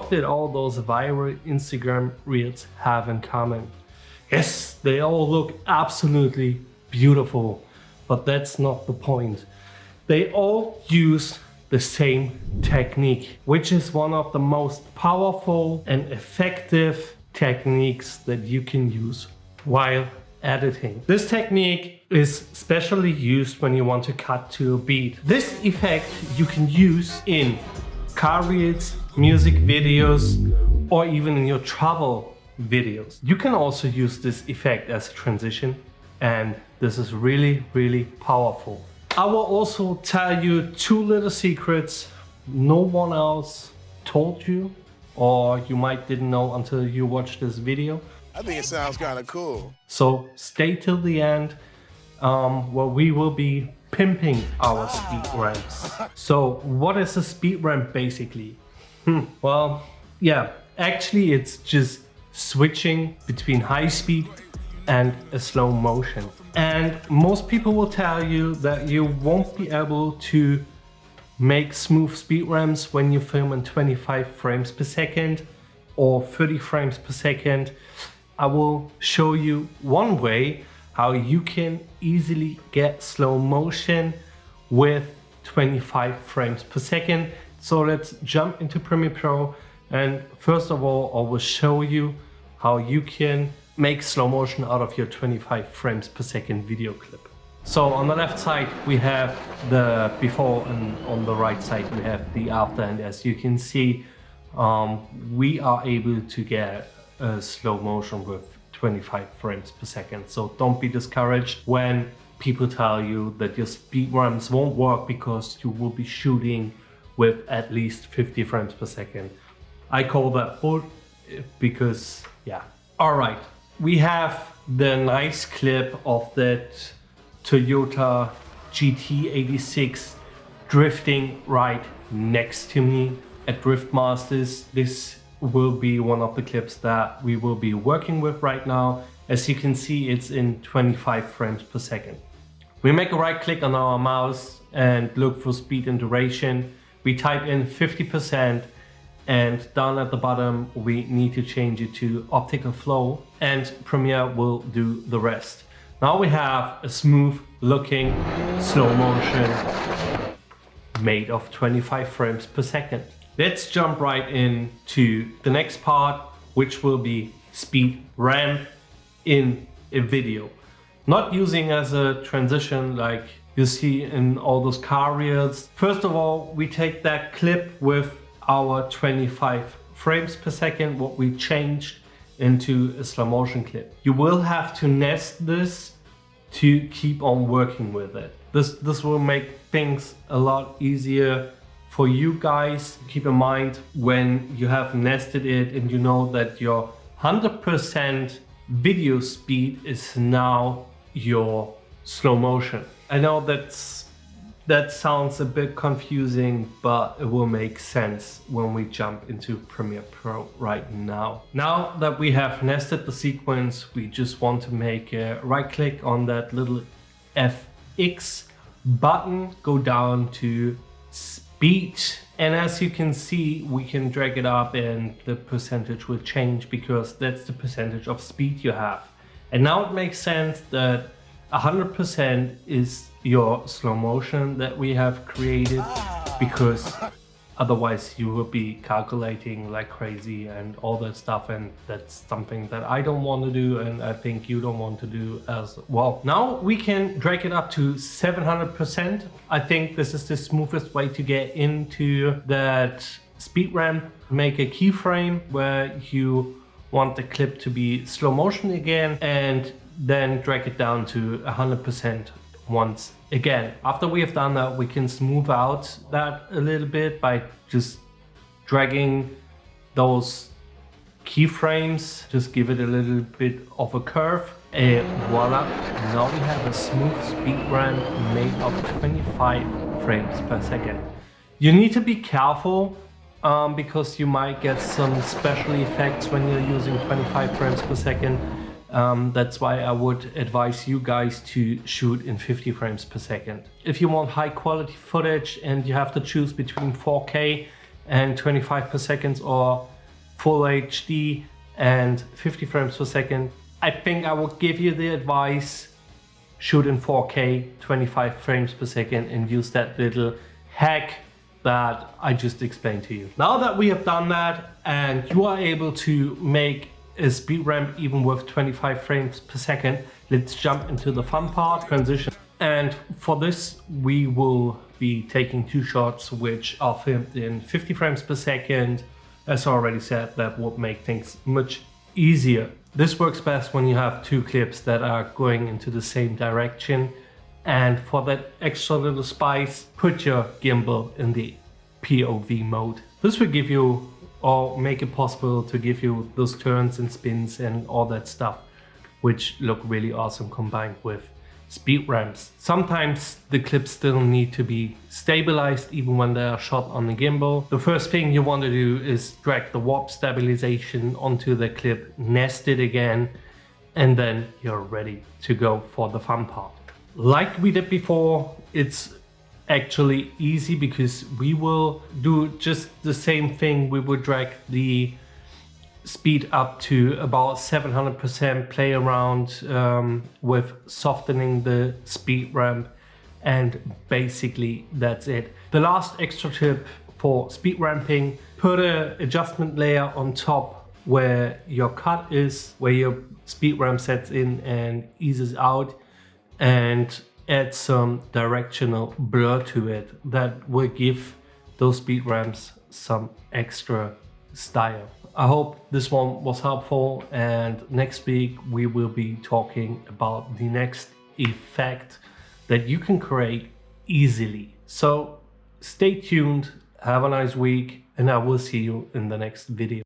What did all those viral Instagram reels have in common? Yes, they all look absolutely beautiful, but that's not the point. They all use the same technique, which is one of the most powerful and effective techniques that you can use while editing. This technique is specially used when you want to cut to a beat. This effect you can use in car reels, music videos, or even in your travel videos. You can also use this effect as a transition, and this is really, really powerful. I will also tell you 2 little secrets no one else told you, or you might didn't know until you watched this video. I think it sounds kind of cool. So stay till the end, where we will be pimping our speed ramps. So what is a speed ramp basically? Well, yeah, actually it's just switching between high speed and a slow motion. And most people will tell you that you won't be able to make smooth speed ramps when you film in 25 frames per second or 30 frames per second. I will show you one way how you can easily get slow motion with 25 frames per second. So let's jump into Premiere Pro, and first of all I will show you how you can make slow motion out of your 25 frames per second video clip. So on the left side we have the before, and on the right side we have the after, and as you can see we are able to get a slow motion with 25 frames per second. So don't be discouraged when people tell you that your speed ramps won't work because you will be shooting with at least 50 frames per second. I call that bull because yeah. Alright, we have the nice clip of that Toyota GT86 drifting right next to me at Drift Masters. This will be one of the clips that we will be working with right now. As you can see, it's in 25 frames per second. We make a right click on our mouse and look for speed and duration. We type in 50%, and down at the bottom we need to change it to optical flow, and Premiere will do the rest. Now we have a smooth looking slow motion made of 25 frames per second. Let's jump right into the next part, which will be speed ramp in a video. Not using as a transition like you see in all those car reels. First of all, we take that clip with our 25 frames per second, what we changed, into a slow motion clip. You will have to nest this to keep on working with it. This will make things a lot easier for you guys. Keep in mind when you have nested it and you know that your 100% video speed is now your slow motion. I know that sounds a bit confusing, but it will make sense when we jump into Premiere Pro right now. Now that we have nested the sequence, we just want to make a right click on that little FX button, go down to speed, and as you can see we can drag it up and the percentage will change because that's the percentage of speed you have. And now it makes sense that 100% is your slow motion that we have created, because otherwise you will be calculating like crazy and all that stuff, and that's something that I don't want to do, and I think you don't want to do as well. Now we can drag it up to 700%. I think this is the smoothest way to get into that speed ramp. Make a keyframe where you want the clip to be slow motion again, and then drag it down to 100% once again. After we have done that, we can smooth out that a little bit by just dragging those keyframes, just give it a little bit of a curve, and voila, now we have a smooth speed ramp made of 25 frames per second. You need to be careful because you might get some special effects when you're using 25 frames per second. That's why I would advise you guys to shoot in 50 frames per second. If you want high quality footage and you have to choose between 4K and 25 per second or full HD and 50 frames per second, I think I will give you the advice, shoot in 4K, 25 frames per second, and use that little hack that I just explained to you. Now that we have done that and you are able to make a speed ramp even with 25 frames per second, let's jump into the fun part, transition. And for this, we will be taking 2 shots which are filmed in 50 frames per second. As I already said, that would make things much easier. This works best when you have 2 clips that are going into the same direction. And for that extra little spice, put your gimbal in the POV mode. This will give you, or make it possible to give you those turns and spins and all that stuff, which look really awesome combined with speed ramps. Sometimes the clips still need to be stabilized even when they are shot on the gimbal. The first thing you want to do is drag the warp stabilization onto the clip, nest it again, and then you're ready to go for the fun part. Like we did before, it's actually easy because we will do just the same thing. We will drag the speed up to about 700%, play around with softening the speed ramp, and basically that's it. The last extra tip for speed ramping, put an adjustment layer on top where your cut is, where your speed ramp sets in and eases out, and add some directional blur to it that will give those speed ramps some extra style. I hope this one was helpful, and next week we will be talking about the next effect that you can create easily. So stay tuned, have a nice week, and I will see you in the next video.